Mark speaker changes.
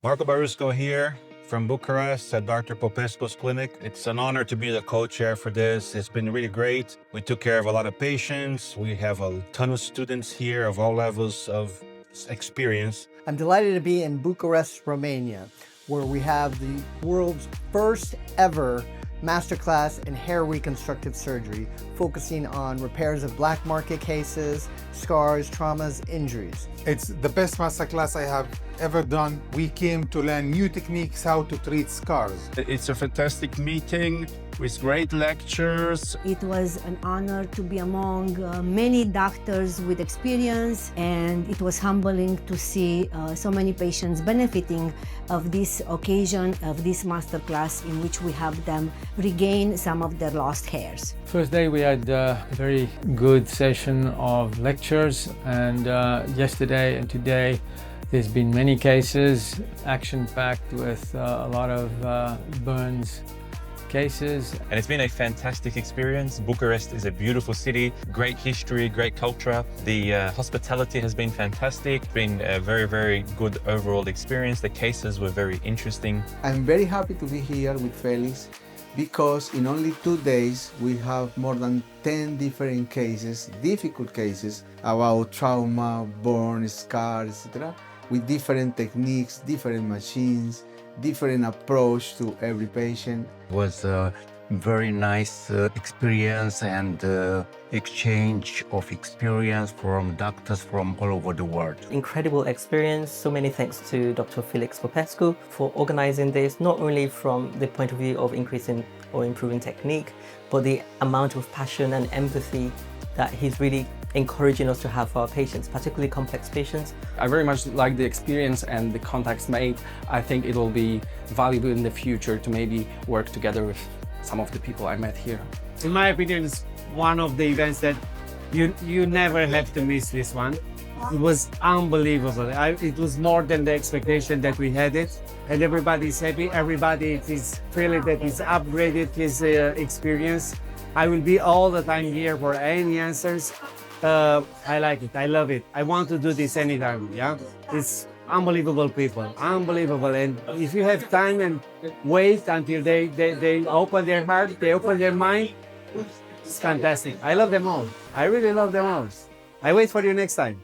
Speaker 1: Marco Barusco here from Bucharest at Dr. Popescu's clinic. It's an honor to be the co-chair for this. It's been really great. We took care of a lot of patients. We have a ton of students here of all levels of experience.
Speaker 2: I'm delighted to be in Bucharest, Romania, where we have the world's first ever Masterclass in Hair Reconstructive Surgery, focusing on repairs of black market cases, scars, traumas, injuries.
Speaker 3: It's the best masterclass I have ever done. We came to learn new techniques how to treat scars.
Speaker 1: It's a fantastic meeting with great lectures.
Speaker 4: It was an honor to be among many doctors with experience, and it was humbling to see so many patients benefiting of this occasion, of this masterclass in which we help them regain some of their lost hairs.
Speaker 5: First day we had a very good session of lectures, and yesterday and today there's been many cases, action-packed with a lot of burns cases.
Speaker 6: And it's been a fantastic experience. Bucharest is a beautiful city, great history, great culture. The hospitality has been fantastic. It's been a very, very good overall experience. The cases were very interesting.
Speaker 7: I'm very happy to be here with Felix because in only 2 days we have more than 10 different cases, difficult cases about trauma, burn, scar, etc. with different techniques, different machines, different approach to every patient.
Speaker 8: It was a very nice experience and exchange of experience from doctors from all over the world.
Speaker 9: Incredible experience. So many thanks to Dr. Felix Popescu for organizing this, not only from the point of view of increasing or improving technique, but the amount of passion and empathy that he's really encouraging us to have for our patients, particularly complex patients.
Speaker 10: I very much like the experience and the contacts made. I think it will be valuable in the future to maybe work together with some of the people I met here.
Speaker 11: In my opinion, it's one of the events that you never have to miss this one. It was unbelievable. It was more than the expectation that we had it. And everybody's happy. Everybody is feeling that it's upgraded his experience. I will be all the time here for any answers. I like it. I love it. I want to do this anytime. Yeah, it's unbelievable people, unbelievable. And if you have time and wait until they open their heart, they open their mind, it's fantastic. I love them all. I really love them all. I wait for you next time.